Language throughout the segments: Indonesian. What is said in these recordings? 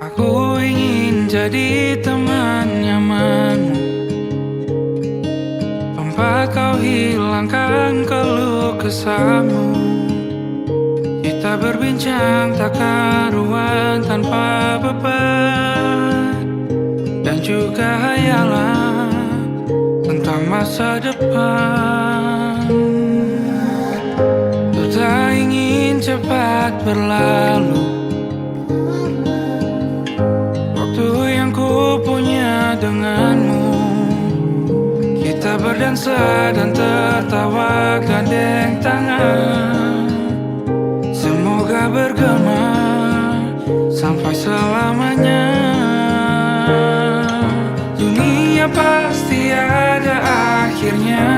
Aku ingin jadi teman nyamanmu, tempat kau hilangkan keluh kesahmu. Kita berbincang tak karuan tanpa beban, dan juga hayalan tentang masa depan. Ku tak ingin cepat berlalu waktu yang ku punya denganmu. Kita berdansa dan tertawa gandeng tangan, semoga bergema sampai selamanya. Dunia pasti ada akhirnya,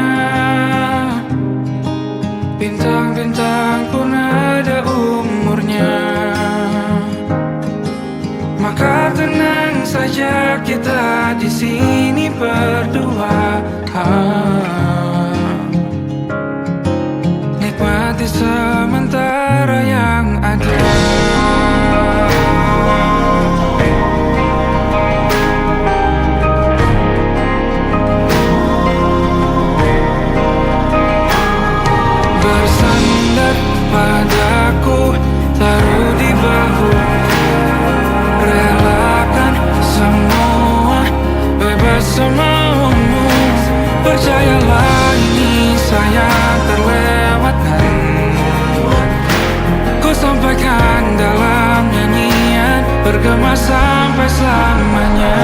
bintang-bintang pun ada umurnya. Maka tenang saja kita di sini berdua, nikmati sementara yang ada. Bersandar padaku, taruh di bahu, relakan semua, bebas semaumu. Percayalah ini sayang terlewatkan, ku sampaikan dalam nyanyian, bergema sampai selamanya.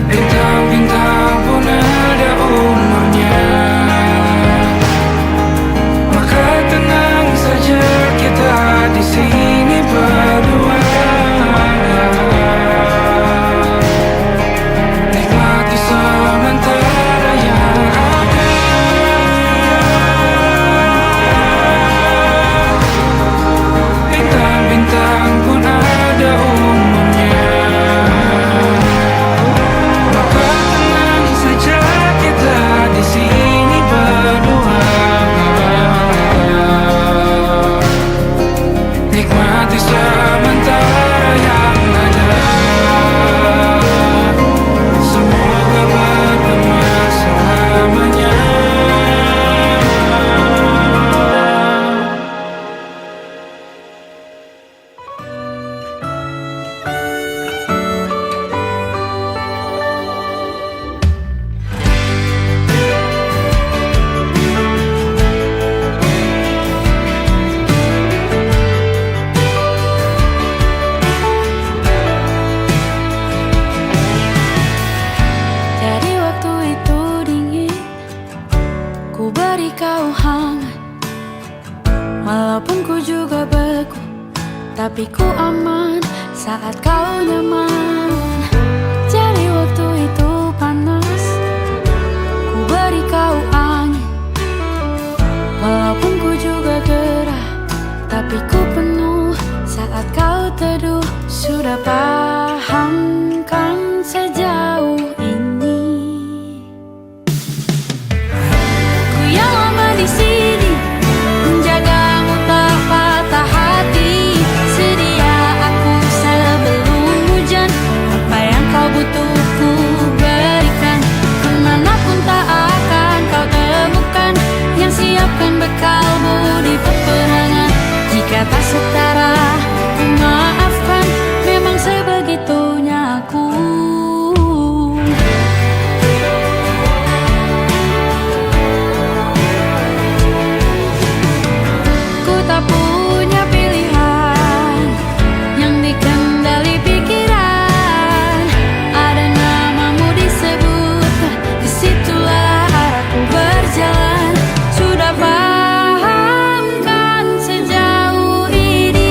Bintang-bintang pun ada umurnya, maka tenang saja kita di sini berdua, nikmati sementara yang ada. Bintang-bintang pun ada umurnya, di sini berdua, nikmati sementara yang ada. Semoga bergema selamanya. Ku beri kau hangat, walaupun ku juga beku, tapi ku aman saat kau nyaman. Jadi waktu itu panas, ku beri kau angin, walaupun ku juga gerah, tapi ku penuh saat kau teduh. Sudah paham kan sejauh ini, di sini menjagamu tak patah hati. Sedia aku sebelum hujan, apa yang kau butuh ku berikan. Kemanapun tak akan kau temukan yang siapkan bekalmu di peperangan. Jika tak setara ku maafkan, memang sebegitunya aku. Tak punya pilihan yang dikendali pikiran, ada namamu disebut, disitulah arahku berjalan. Sudah paham kan sejauh ini,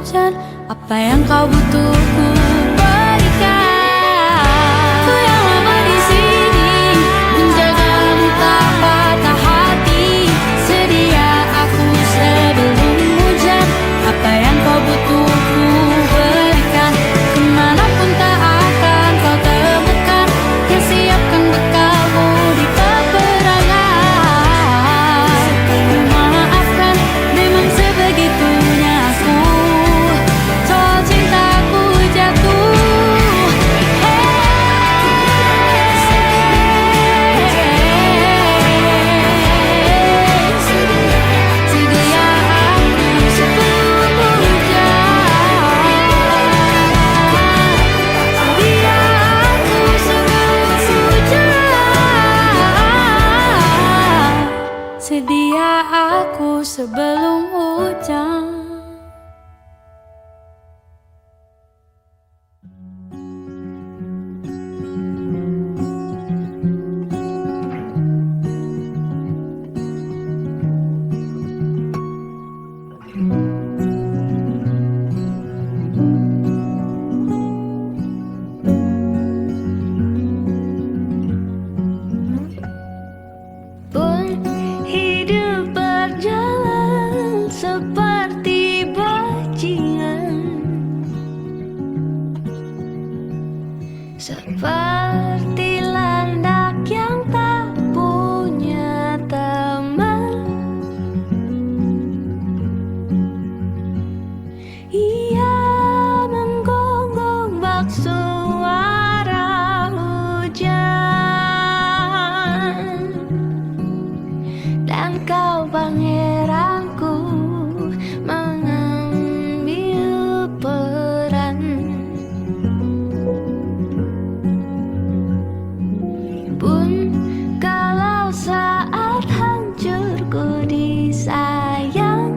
hujan. Apa yang kau butuh ku berikan. Ku yang lama di sini menjagamu tak patah hati. Sedia aku sebelum hujan. Apa yang kau butuh ku berikan. Kemanapun tak akan kau temukan. Yang siapkan bekalmu di peperangan. Memaafkan memang sebegitunya aku. Soal cintaku jatuh. Sedia aku sebelum hujan. Sedia aku sebelum hujan. Sedia aku sebelum hujan. Pun hidup berjalan seperti bajingan, seperti landak yang tak punya teman. Ia menggonggong bak suara hujan. Dan kau pangeranku mengambil peran. Pun kalau saat hancurku disayang,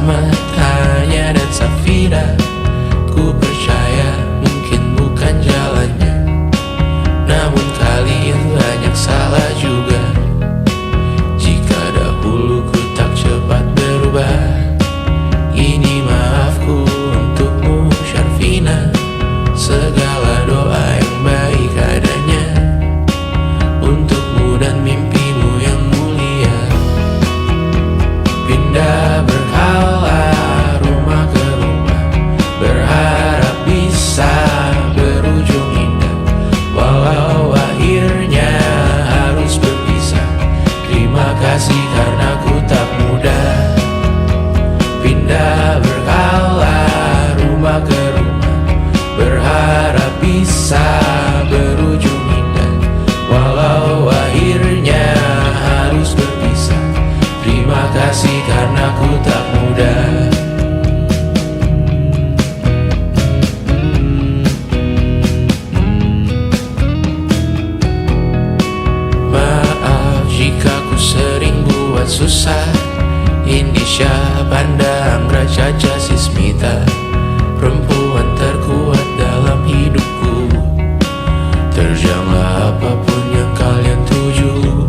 bersama Tanya dan Safira. Ku percaya mungkin bukan jalannya, namun kalian banyak salah juga. Jika dahulu ku tak cepat berubah, ini maafku untukmu Syarfina. Segala doa yang baik adanya untukmu dan mimpimu yang mulia. Pindah berhala rumah ke rumah, berharap bisa berujung indah, walau akhirnya harus berpisah. Terima kasih karena ku tak mudah. Pindah berhala rumah ke rumah, berharap bisa berujung indah, walau akhirnya harus berpisah. Terima kasih karena ku tak mudah. Maaf jika ku sering buat susah. Indisha, Banda, Anggra, Caca, Sismita, perempuan terkuat dalam hidupku. Terjanglah apapun yang kalian tuju.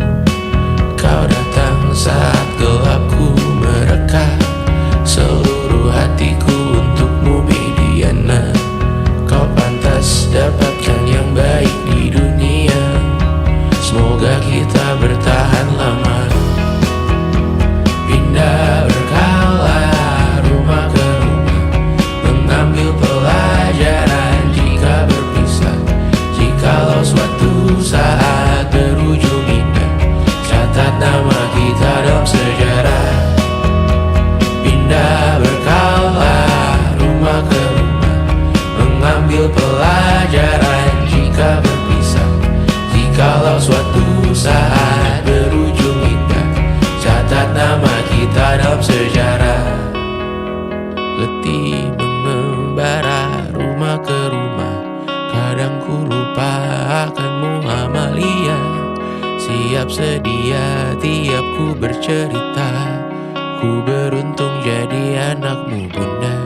Kau datang saat gelapku mereka, seluruh hatiku untukmu Mediana. Kau pantas dapatkan yang baik di dunia, semoga kita bertahan lama. Pindah berkala rumah ke rumah, mengambil pelajaran jika berpisah. Jikalau suatu saat berujung indah, catat nama kita dalam sejarah. Pindah berkala rumah ke rumah, mengambil pelajaran jika berpisah. Jikalau suatu saat berujung indah, catat nama kita dalam sejarah. Letih mengembara rumah ke rumah, kadang ku lupa akanmu Amalia. Siap sedia tiap ku bercerita, ku beruntung jadi anakmu bunda.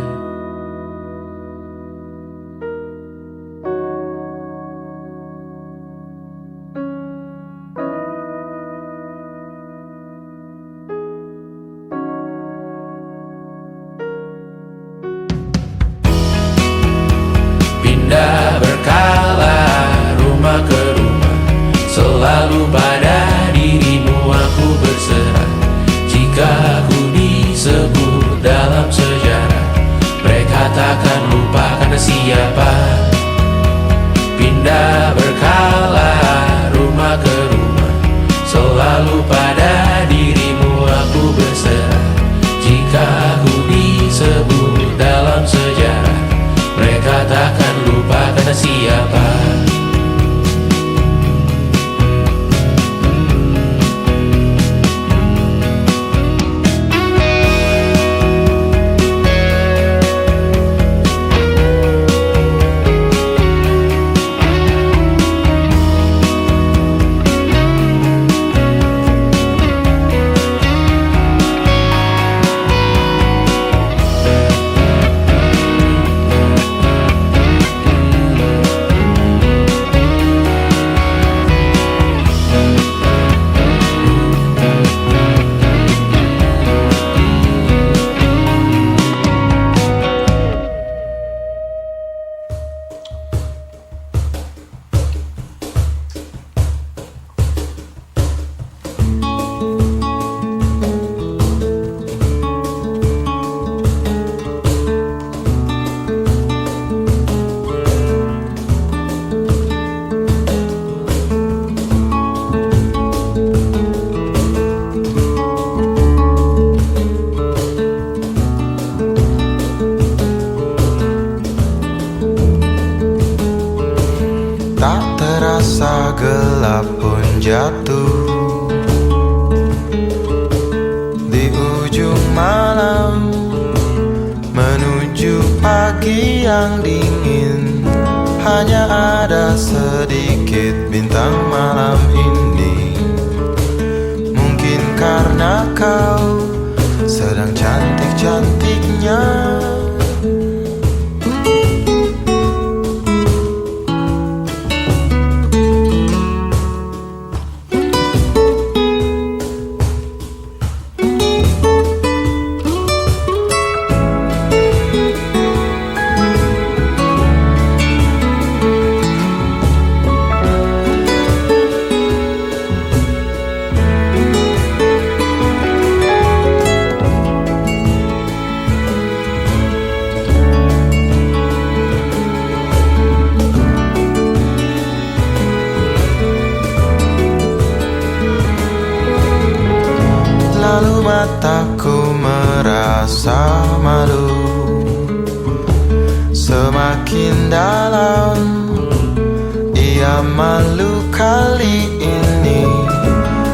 Pindah berkala rumah ke rumah, selalu pada dirimu aku berserah. Jika aku disebut dalam sejarah, mereka takkan lupa karena siapa. Pindah berkala rumah ke rumah, selalu pada dirimu aku berserah. Jika aku disebut dalam sejarah, mereka takkan lupa karena siapa. Terasa gelap pun jatuh di ujung malam, menuju pagi yang dingin. Hanya ada sedikit bintang malam ini. Mungkin karena kau sedang cantik-cantik dunia. Lalu mataku merasa malu, semakin dalam ia malu kali ini.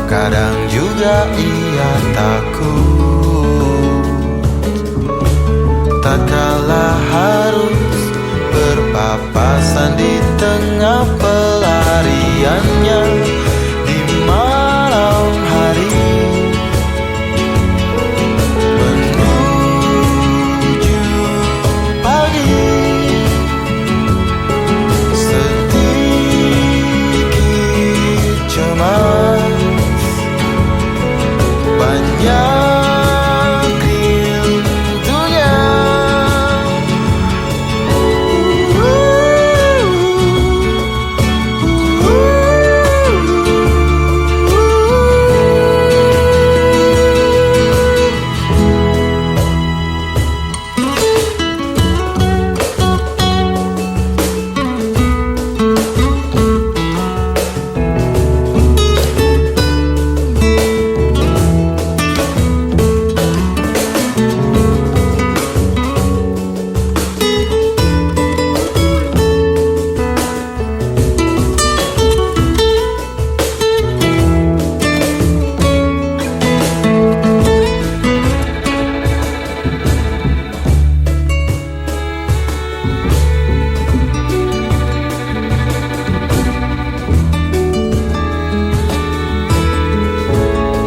Kadang juga ia takut, tak kalah harus berpapasan di tengah pelariannya di malam hari.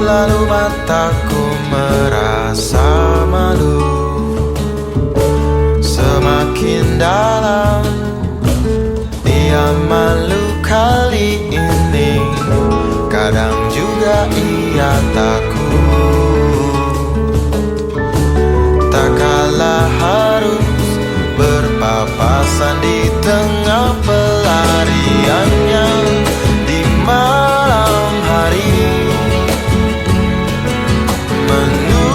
Lalu mataku merasa malu, semakin dalam ia malu kali ini. Kadang juga ia takut, tak kalah harus berpapasan di tengah pelariannya di malam hari. Menuju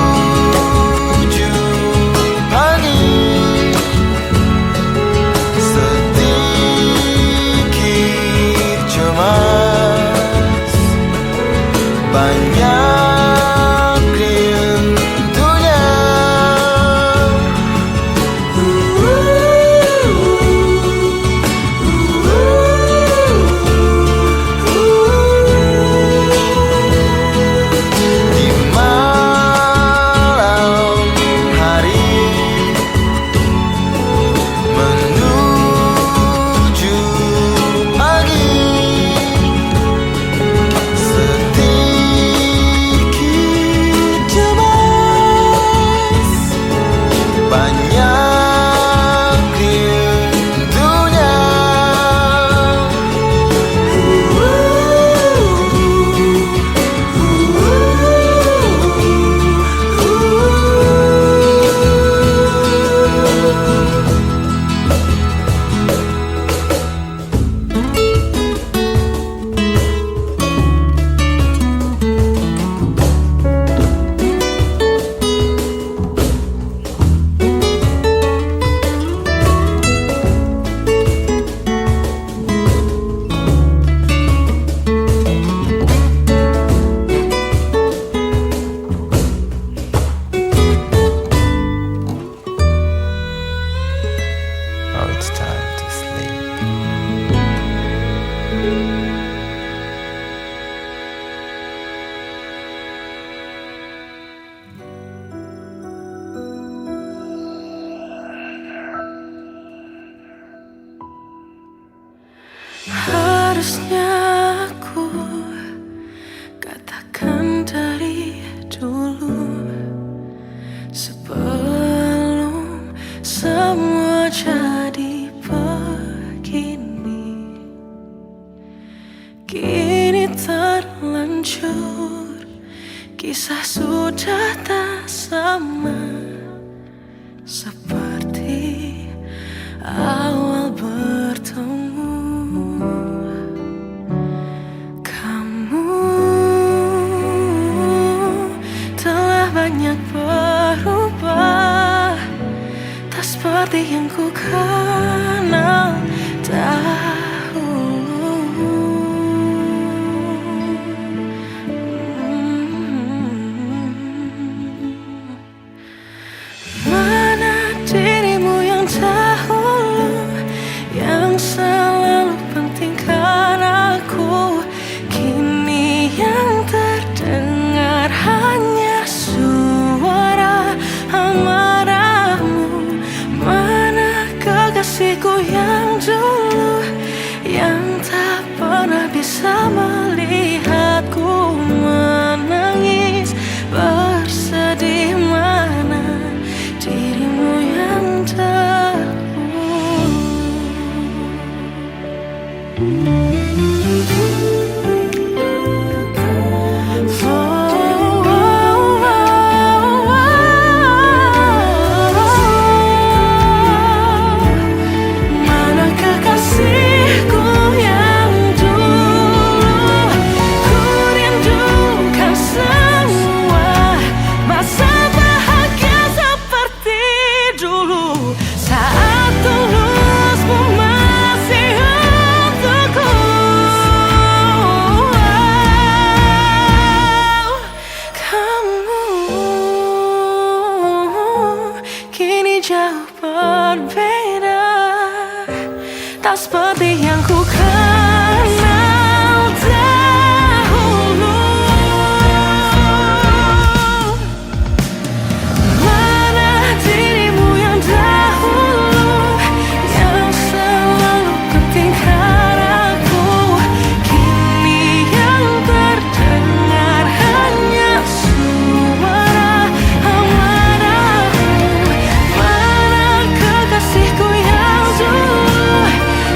Semua jadi begini, kini terlanjur, kisah sudah tak sama seperti awal bertemu. Kamu telah banyak berubah, tak seperti yang ku kenal dahulu. Mana dirimu yang dahulu, yang selalu pentingkan aku, kini yang terdengar hanya suara amarahmu. Mana kekasihku yang dulu, yang tak pernah bisa melihatku menangis bersedih. Mana dirimu yang dahulu. Mana kekasihku yang dulu, ku rindukan semua masa bahagia seperti dulu, saat tulusmu masih untukku. Kamu kini jauh berbeda, tak seperti yang ku kenal dahulu. Mana dirimu yang dahulu, yang selalu pentingkan aku, kini yang terdengar hanya suara amarahmu. Mana kekasihku yang dulu,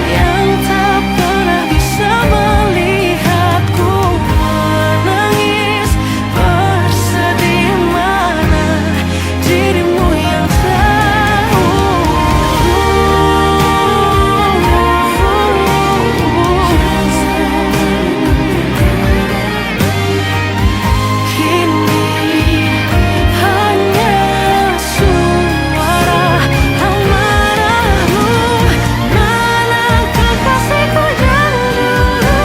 yang tak pernah bisa melihatku menangis bersedih. Mana dirimu yang kini hanya suara amarahmu. Mana kekasihku yang dulu,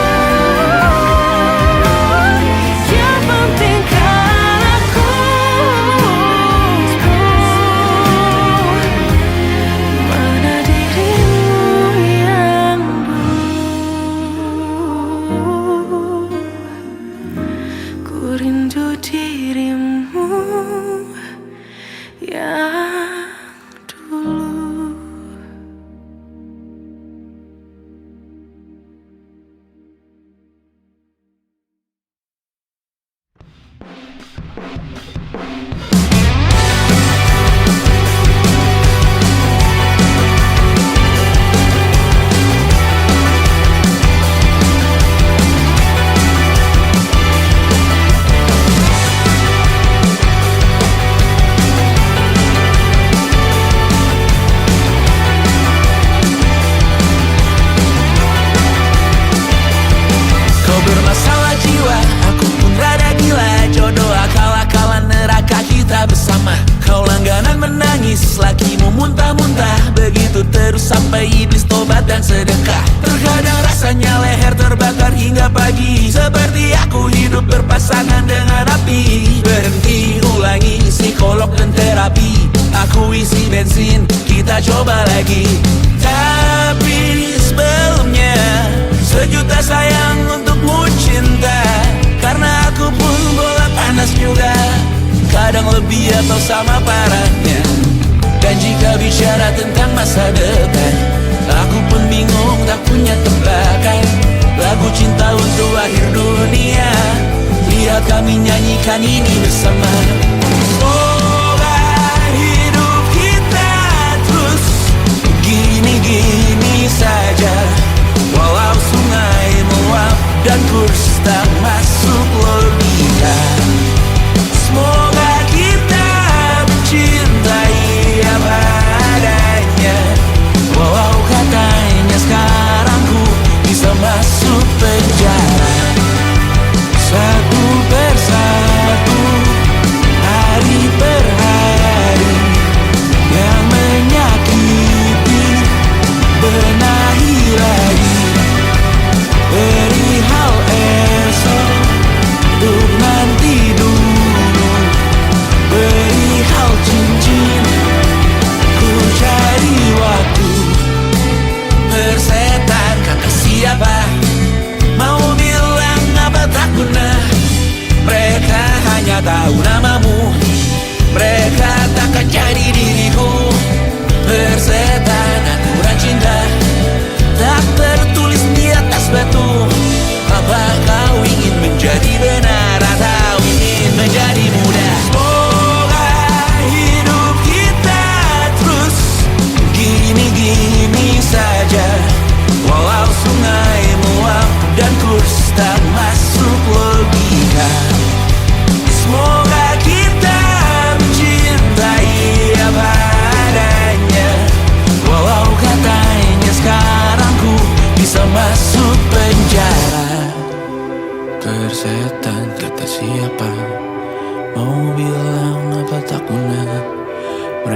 yang pentingkan aku. Mana dirimu yang dulu, ku rindu dirimu yang dulu. Kau bermasalah jiwa, aku pun rada gila. Jodoh akal-akalan neraka kita bersama. Kau langganan menangis, lakimu muntah-muntah. Begitu terus sampai iblis tobat dan sedekah. Terkadang rasanya leher terbakar hingga pagi, seperti aku hidup berpasangan dengan api. Berhenti, ulangi psikolog dan terapi. Aku isi bensin, kita coba lagi. Tapi sebelumnya, sejuta sayang untukmu cinta. Karena aku pun bola panas juga, kadang lebih atau sama parahnya. Dan jika bicara tentang masa depan, aku pun bingung tak punya tebakan. Lagu cinta untuk akhir dunia, lihat kami nyanyikan ini bersama. Semoga hidup kita terus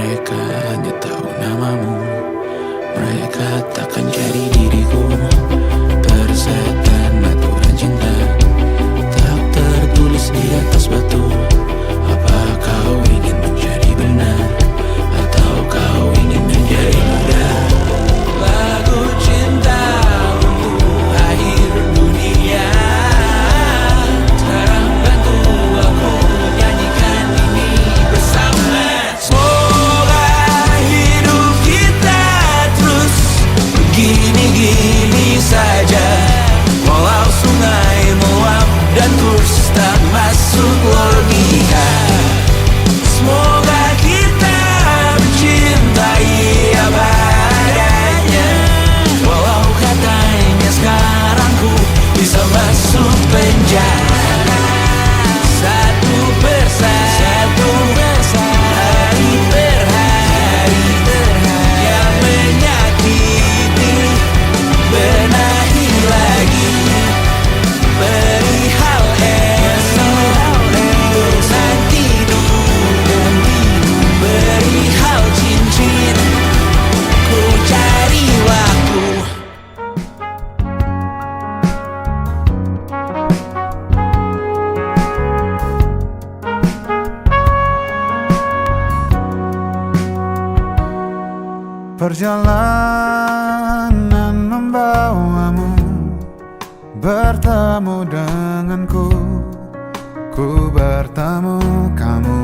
Mereka hanya tahu namamu. Mereka takkan jadi diriku. Persetan aturan cinta tak tertulis di atas batu. Apa kau ingin menjadi benar, atau kau ingin menjadi muda? Lagu cinta untuk akhir dunia. Sekarang bantu aku nyanyikan ini bersama. Semoga hidup kita terus begini-gini saja. Walau sungai meluap dan kurs tak masuk logika. Semoga kita mencintai apa adanya. Walau katanya sekarang ku bisa masuk penjara. Satu persatu, hari per hari, yang menyakiti benahi lagi. Perihal esok nanti dulu, perihal cincin ku cari waktu. Perjalanan membawamu bertemu denganku, ku bertemu kamu.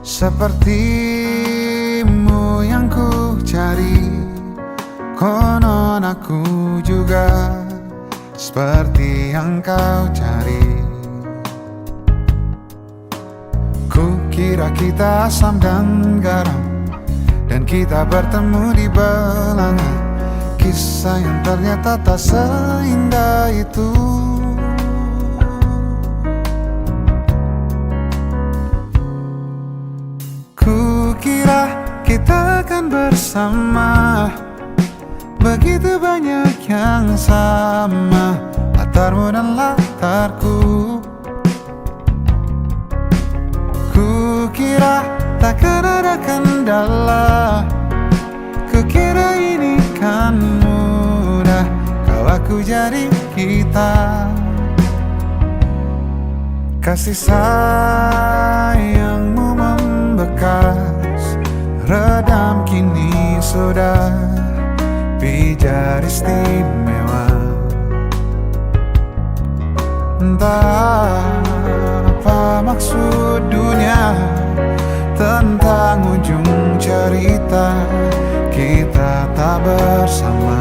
Sepertimu yang ku cari, konon aku juga seperti yang kau cari. Ku kira kita asam dan garam, dan kita bertemu di belanga. Kisah yang ternyata tak seindah itu. Ku kira kita akan bersama, begitu banyak yang sama, latarmu dan latarku. Ku kira takkan ada kendala, kukira ini kan mudah, kau aku jadi kita. Kasih sayangmu membekas, redam kini sudah pijar istimewa. Entah apa maksud dunia tentang ujung cerita kita tak bersama.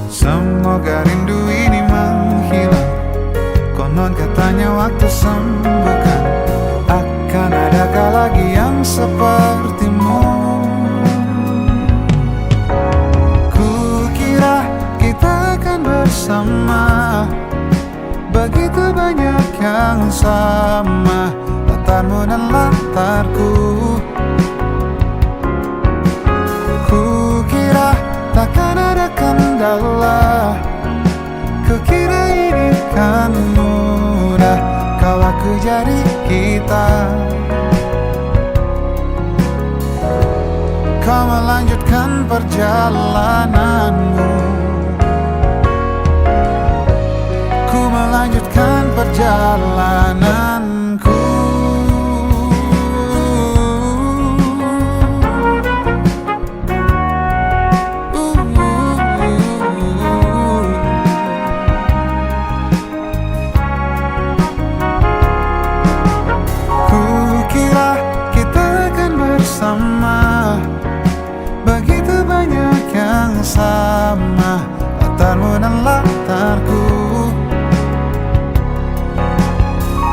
Semoga rindu ini menghilang, konon katanya waktu sembuhkan. Akan adakah lagi yang sepertimu? Kukira kita akan bersama, begitu banyak yang sama, latarmu dan latarku. Kukira takkan ada kendala, kukira ini kan mudah, kau aku jadi kita. Kau melanjutkan perjalananmu, ku melanjutkan perjalananku. Kukira kita akan bersama, begitu banyak yang sama, latarmu dan latarku.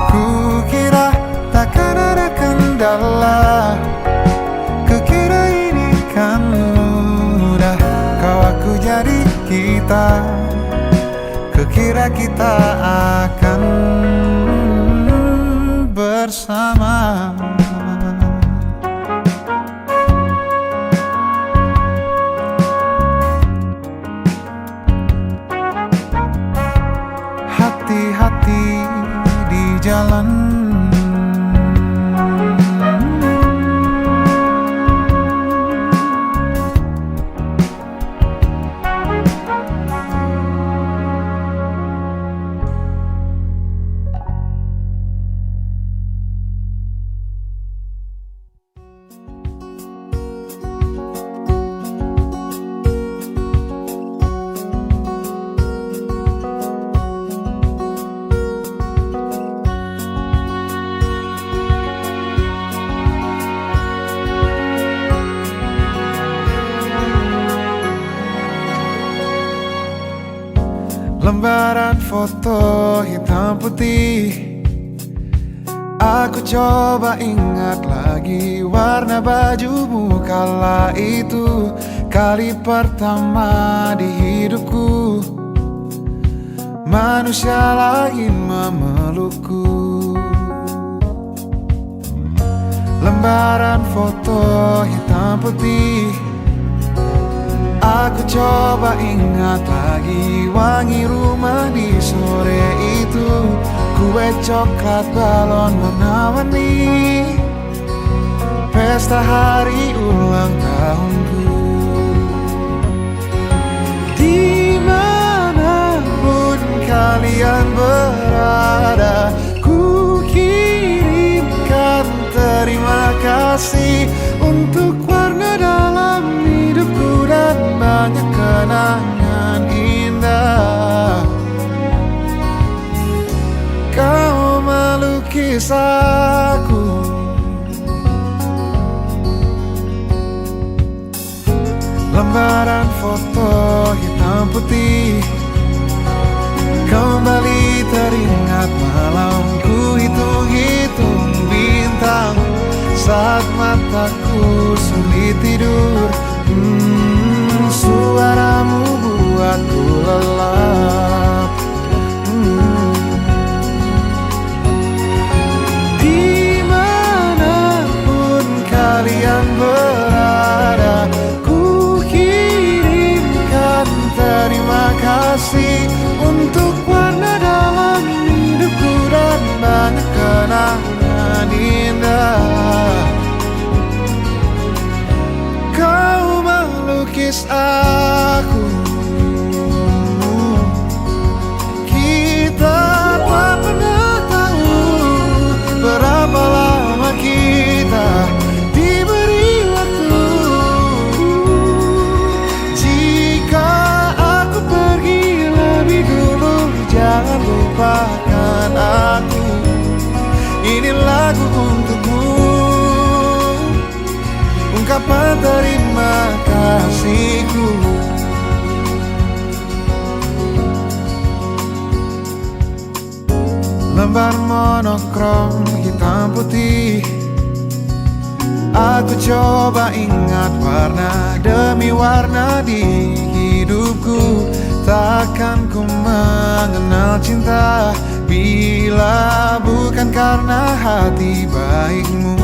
Kukira takkan ada kendala, kukira ini kan mudah, kau aku jadi kita. Kukira kita akan bersama. Hati-hati di jalan, Lembaran foto hitam putih. Aku coba ingat lagi warna bajumu kala itu, kali pertama di hidupku manusia lain memelukku. Lembaran foto hitam putih. Aku coba ingat lagi wangi rumah di sore itu, kue coklat balon warna-warni, pesta hari ulang tahunku. Dimanapun kalian berada, ku kirimkan terima kasih untuk warna dalam hidupku dan banyak kenangan indah. Kau melukis aku, lembaran foto hitam putih. Kembali teringat malamku hitung-hitung bintang saat mataku sulit tidur. Suaramu buatku lelap. Dimanapun kalian berada, ku kirimkan terima kasih untuk warna dalam hidupku dan banyak kenangan indah. Kau melukis aku, kita tak pernah tahu berapa lama kita diberi waktu. Jika aku pergi lebih dulu, jangan lupakan aku. Ini lagu untukmu, ungkapan terima kasihku. Lembar monokrom hitam putih. Aku coba ingat warna demi warna di hidupku. Takkan ku mengenal cinta bila bukan karena hati baikmu.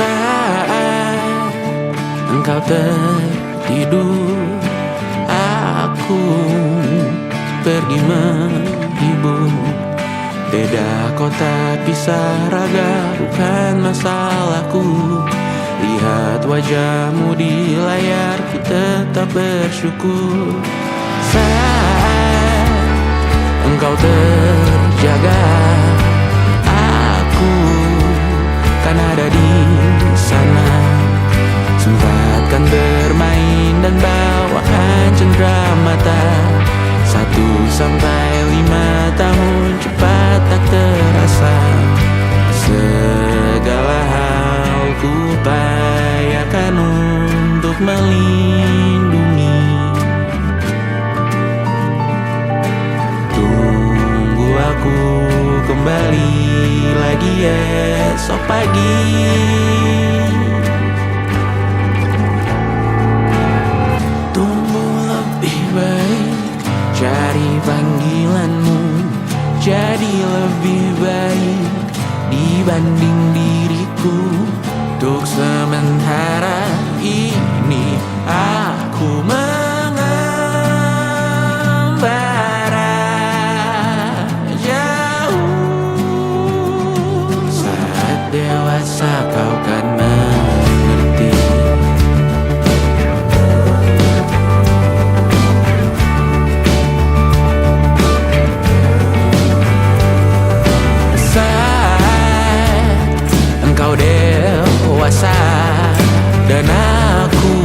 Saat engkau tertidur, aku pergi menghibur. Beda kota, pisah raga, bukan masalahku. Lihat wajahmu di layar, ku tetap bersyukur. Saat engkau terjaga, aku kan ada di sana. Sempatkan bermain dan bawakan cendera mata. 1-5 tahun cepat tak terasa. Segala hal ku upayakan untuk melindungi. Tunggu aku kembali lagi esok pagi. Tumbuh lebih baik, cari panggilanmu, jadi lebih baik dibanding diriku. Untuk sementara ini aku mengembara jauh. Saat dewasa kau kan mengerti. Engkau dewasa dan aku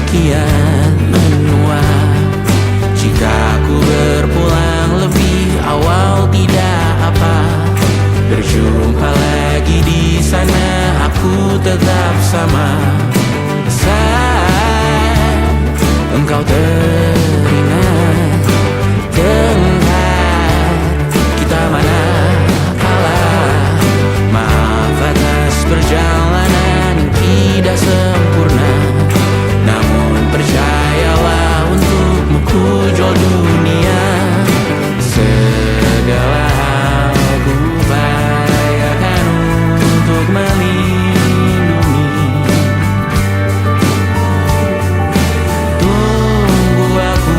kian menua. Jika aku berpulang lebih awal tidak apa. Berjumpa lagi di sana, aku tetap sama. Saat engkau teringat tengah kita mana perjalanan tidak sempurna, namun percayalah untukmu ku jual dunia. Segala hal ku upayakan untuk melindungi. Tunggu aku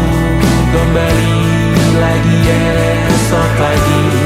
kembali lagi esok pagi.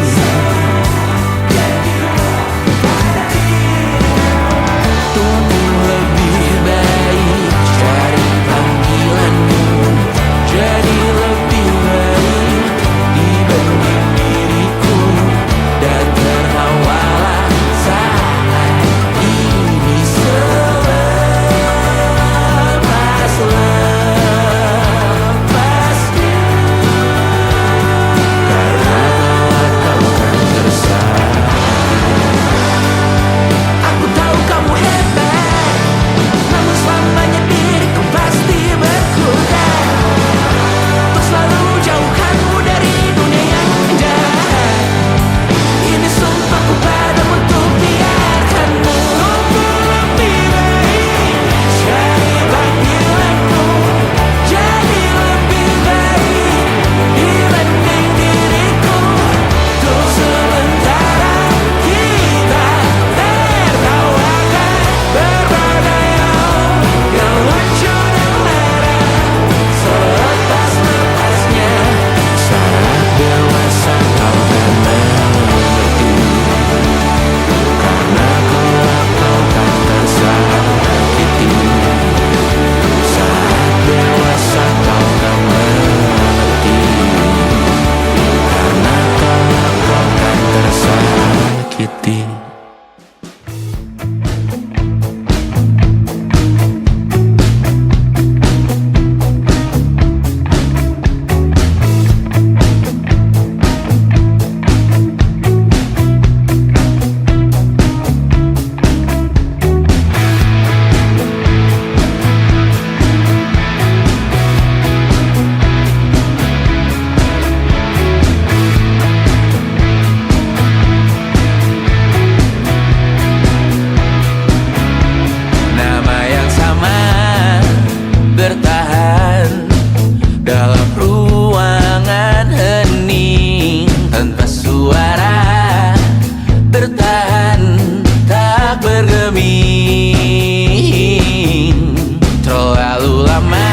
Terlalu lama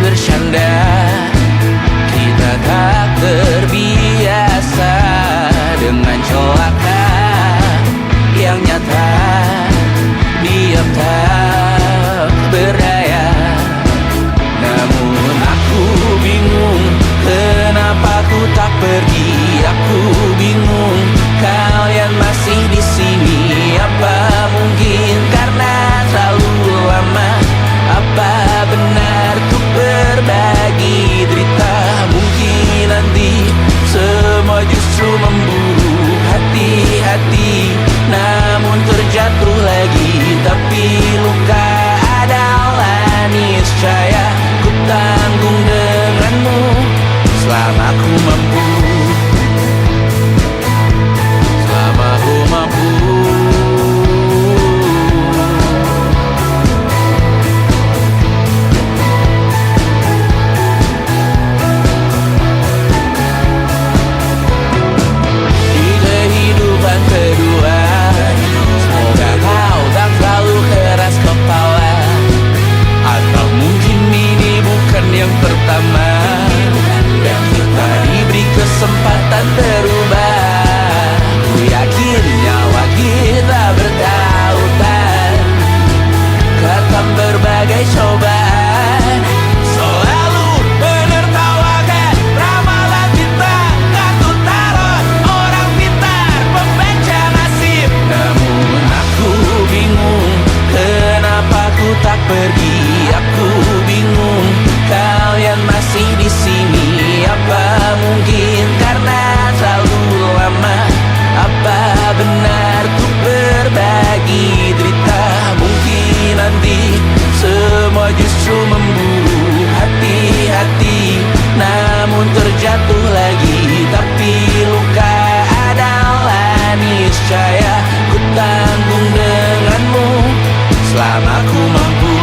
bercanda, kita tak terbiasa dengan celaka yang nyata. Diam tak berdaya, namun aku bingung kenapa ku tak pergi. Aku bingung kalian masih di sini. Apa mungkin karena terlalu lama? Apa benar ku berbagi derita? Mungkin nanti semua justru memburu hati-hati, namun terjatuh lagi. Tapi luka adalah niscaya ku tanggung denganmu selama ku mampu. Selama ku mampu. Di kehidupan kedua, semoga kau tak terlalu keras kepala. Atau mungkin ini bukan yang pertama, dan kita diberi kesempatan berubah. Ku yakin nyawa kita bertautan, kata berbagai cobaan. Selalu menertawakan ramalan kita, kartu tarot orang pintar, pembaca nasib. Namun aku bingung kenapa ku tak pergi. Aku bingung kalian masih di sini. Apa mungkin karena terlalu lama? Apa benar ku berbagi derita? Mungkin nanti semua justru memburu hati-hati, namun terjatuh lagi. Tapi luka adalah niscaya ku tanggung denganmu selama ku mampu.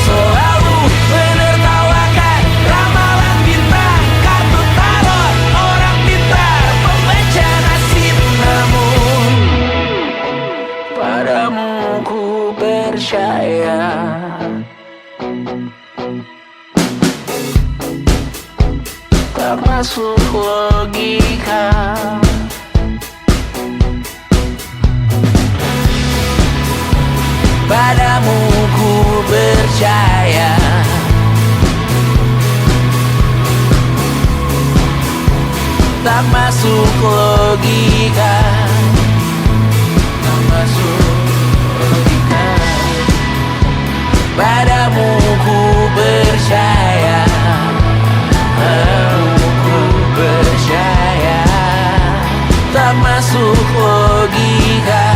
Selalu menertawakan ramalan bintang, kartu tarot orang pintar, pembaca nasib. Namun padamu ku percaya, tak masuk logika. Padamu ku percaya, tak masuk logika. Tak masuk logika. Padamu ku percaya, padamu ku percaya, tak masuk logika.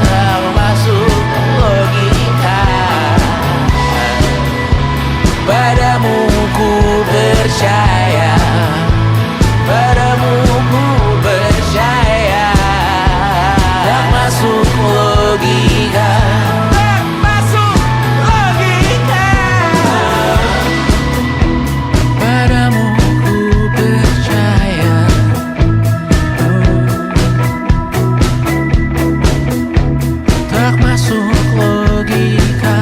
Tak masuk logika. Padamu ku percaya, padamu ku percaya, tak masuk logika. Tak masuk logika. Padamu ku percaya, tak masuk logika.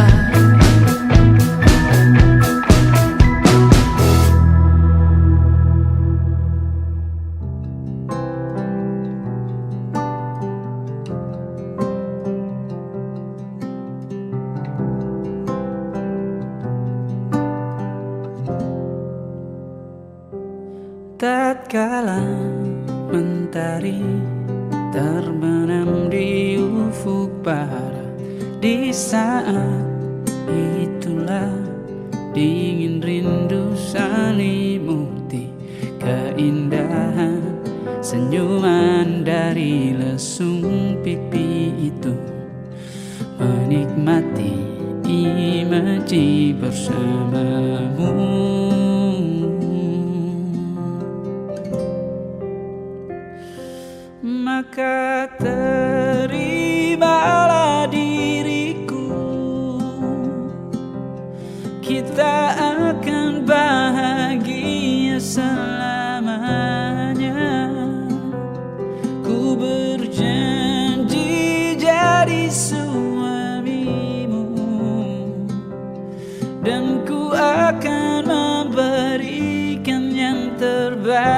Tatkala mentari terbenam di ufuk barat, di saat itulah dingin rindu selimuti keindahan senyuman dari lesung pipi itu. Menikmati imaji bersamamu. Maka terimalah diriku, kita akan bahagia selama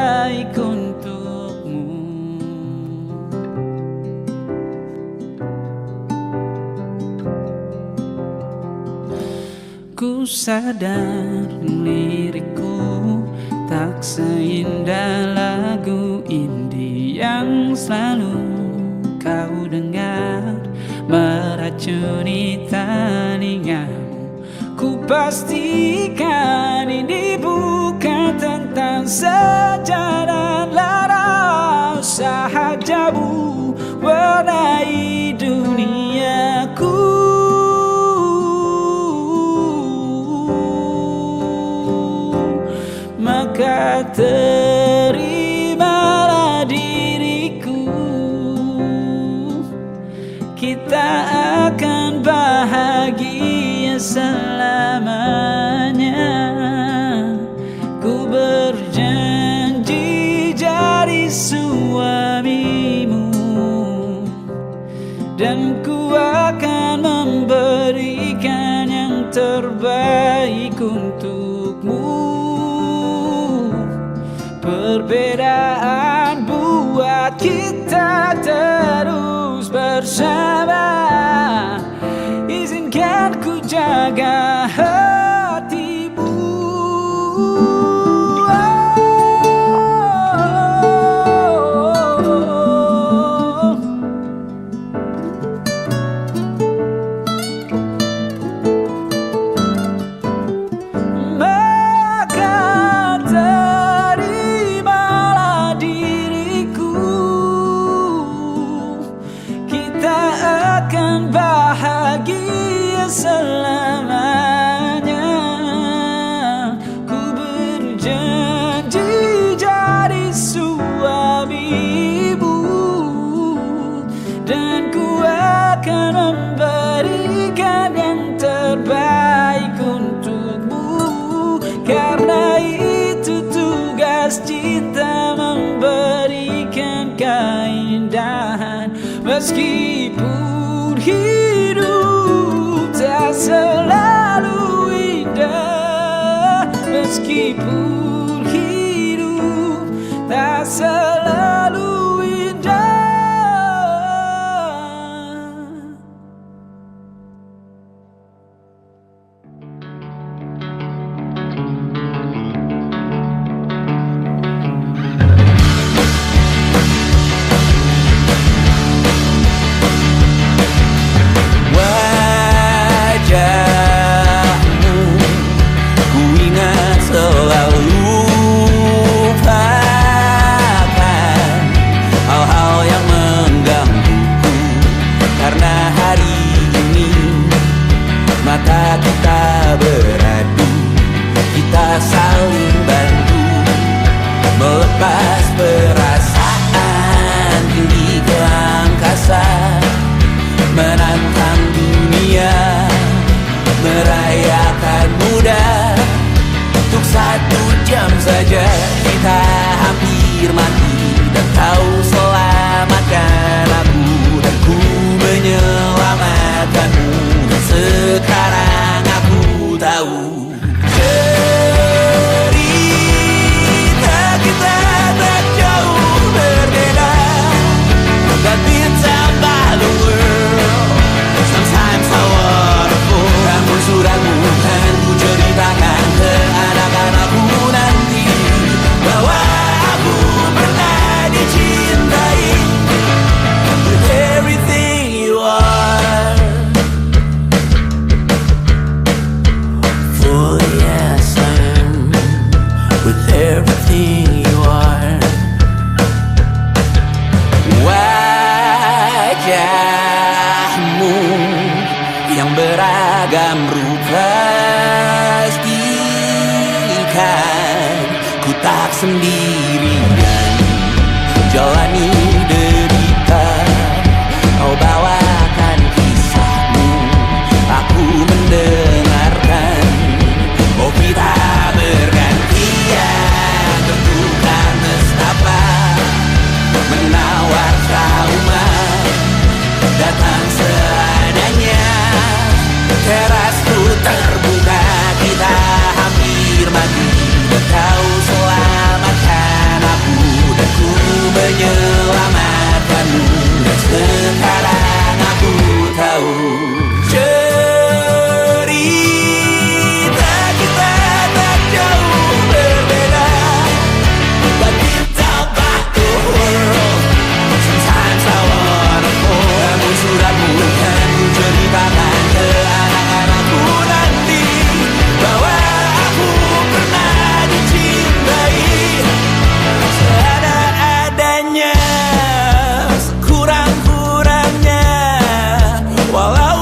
terbaik untukmu. Ku sadar lirikku tak seindah lagu indie yang selalu kau dengar meracuni telingamu. Ku pastikan ini bukan tentang sejarah lara, sahajamu warnai duniaku. Maka terimalah diriku, kita akan bahagia selamanya. Ku berjanji jadi suamimu, dan ku akan memberikan yang terbaik untukmu. Perbedaan buat kita terus bersama. Izinkan ku jaga hatimu. Bahagia selamanya. Ku berjanji jadi suamimu, dan ku akan memberikan yang terbaik untukmu. Karena itu tugas cinta, memberikan keindahan. Meskipun hidup tak selalu indah, meskipun hidup tak selalu indah. Mata kita beradu, kita saling bantu, melepas perasaan tinggi ke angkasa, menantang dunia, merayakan muda. Untuk 1 jam saja kita hampir mati, dan kau selamatkan aku, dan ku menyelamatkanmu. Sekarang aku tahu cerita kita tak jauh berbeda, but bintang the world. Sometimes I wonderful. Namun suratmu kan ku ceritakan ke anak-anakku nanti, bahwa aku pernah dicintai with everything you are. Everything you are. Wajahmu yang beragam rupa, pastikan ku tak sendirian jalani derita. Kau bawakan kisahmu, aku mendengarkan. Oh, kita bergantian, tentukan nestapa, menawar trauma, datang seadanya. Terasku terbuka, kita hampir mati, dan kau selamatkan aku. melupakanmu. Dan sekarang aku tahu cerita kita tak jauh berbeda. But you talk about the world. Sometimes I wanna fall. Namun suratmu kan ku ceritakan ke anak-anakku nanti bahwa aku pernah dicintai seada-adanya, sekurang-kurangnya. Walau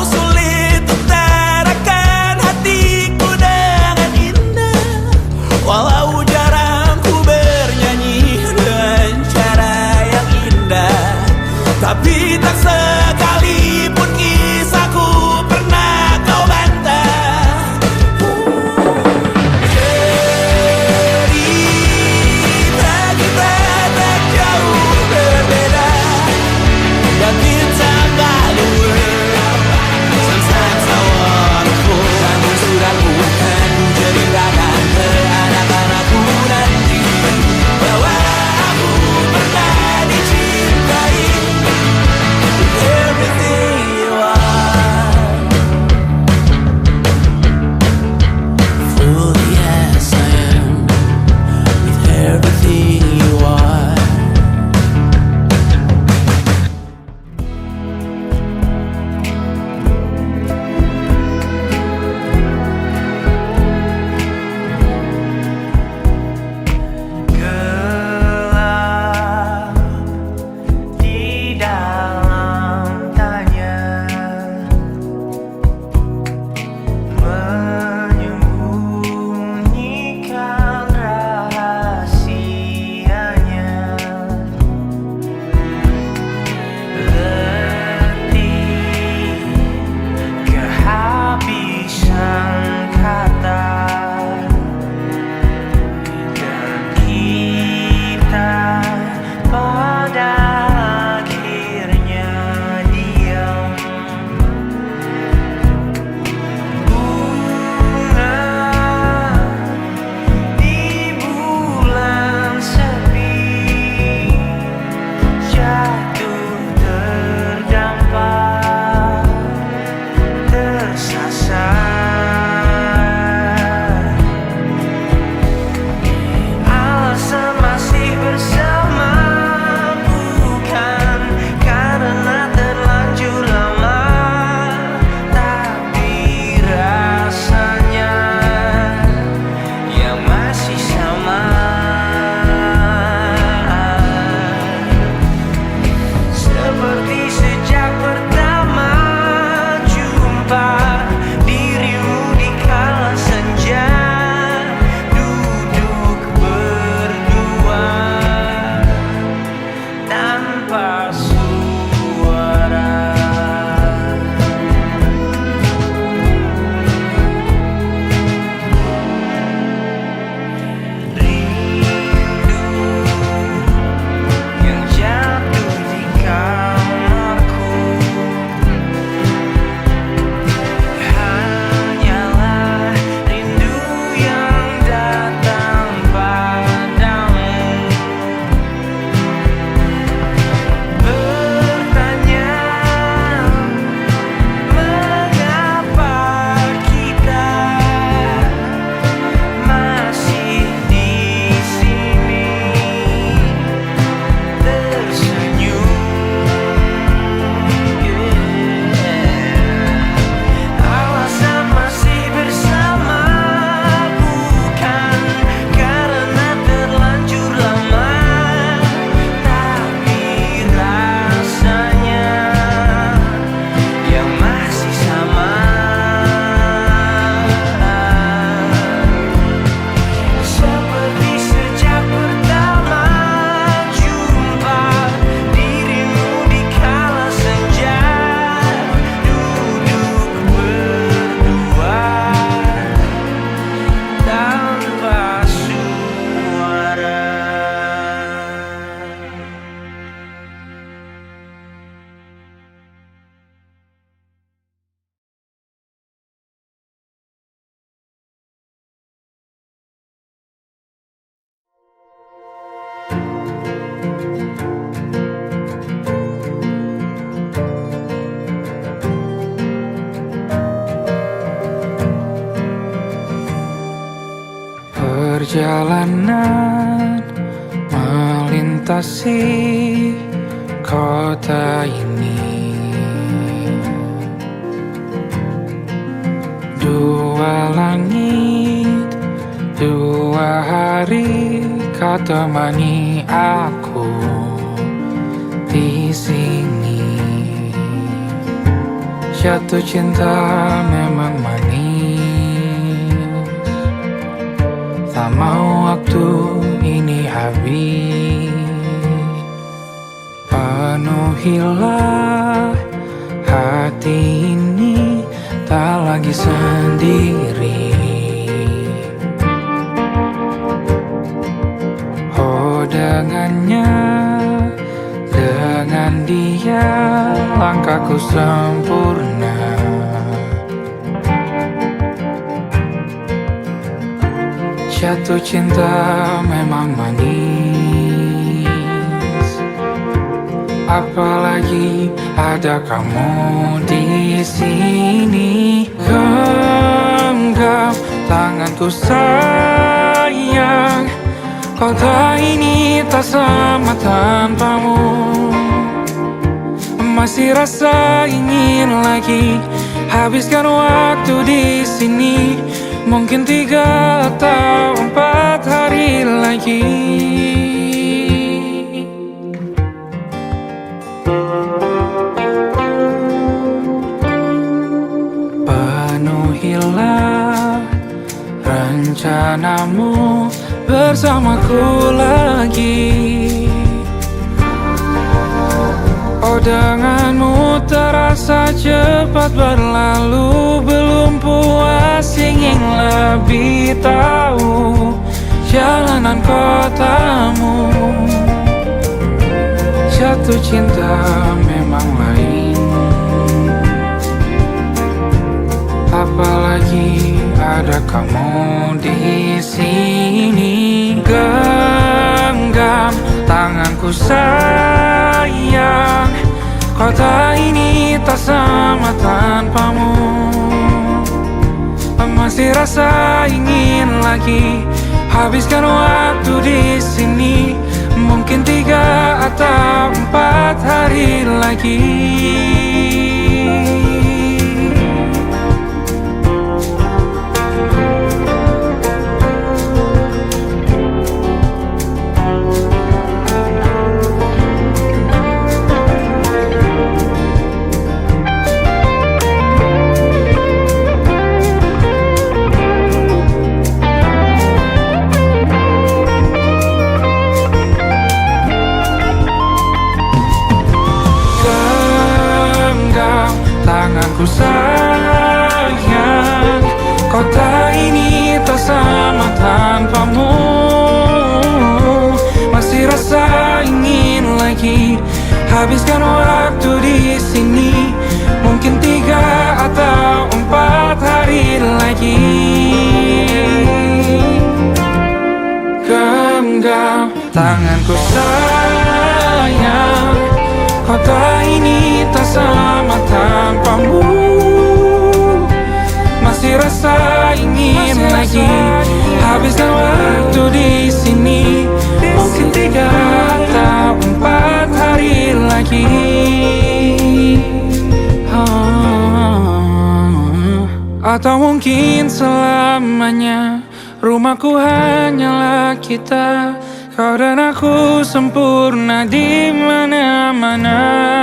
Perjalanan melintasi kota ini, dua langit, dua hari kau temani aku di sini. Jatuh cinta memang manis, tak mau waktu ini habis. Penuhilah hati ini, tak lagi sendiri. Oh dengannya, dengan dia langkahku sempurna. Jatuh cinta memang manis, apalagi ada kamu di sini. Genggam tanganku sayang, kota ini tak sama tanpamu. Masih rasa ingin lagi habiskan waktu di sini. Mungkin 3 atau 4 hari lagi. Penuhilah rencanamu bersamaku lagi. Oh denganmu terasa cepat berlalu, belum puas ingin lebih tahu jalanan kotamu. Jatuh cinta memang lain, apalagi ada kamu di sini. Genggam tanganku sayang, kota ini tak sama tanpamu. Masih rasa ingin lagi habiskan waktu di sini. Mungkin 3 atau 4 hari lagi. Tanganku sayang, kota ini tak sama tanpamu. Masih rasa ingin lagi habiskan waktu di sini. Mungkin 3 atau 4 hari lagi. Genggam tanganku sayang, kota ini tak sama tanpamu. Masih rasa ingin lagi habiskan waktu di sini. Mungkin 3 atau 4 hari lagi. Atau mungkin selamanya. Rumahku hanyalah kita, kau dan aku sempurna di mana-mana.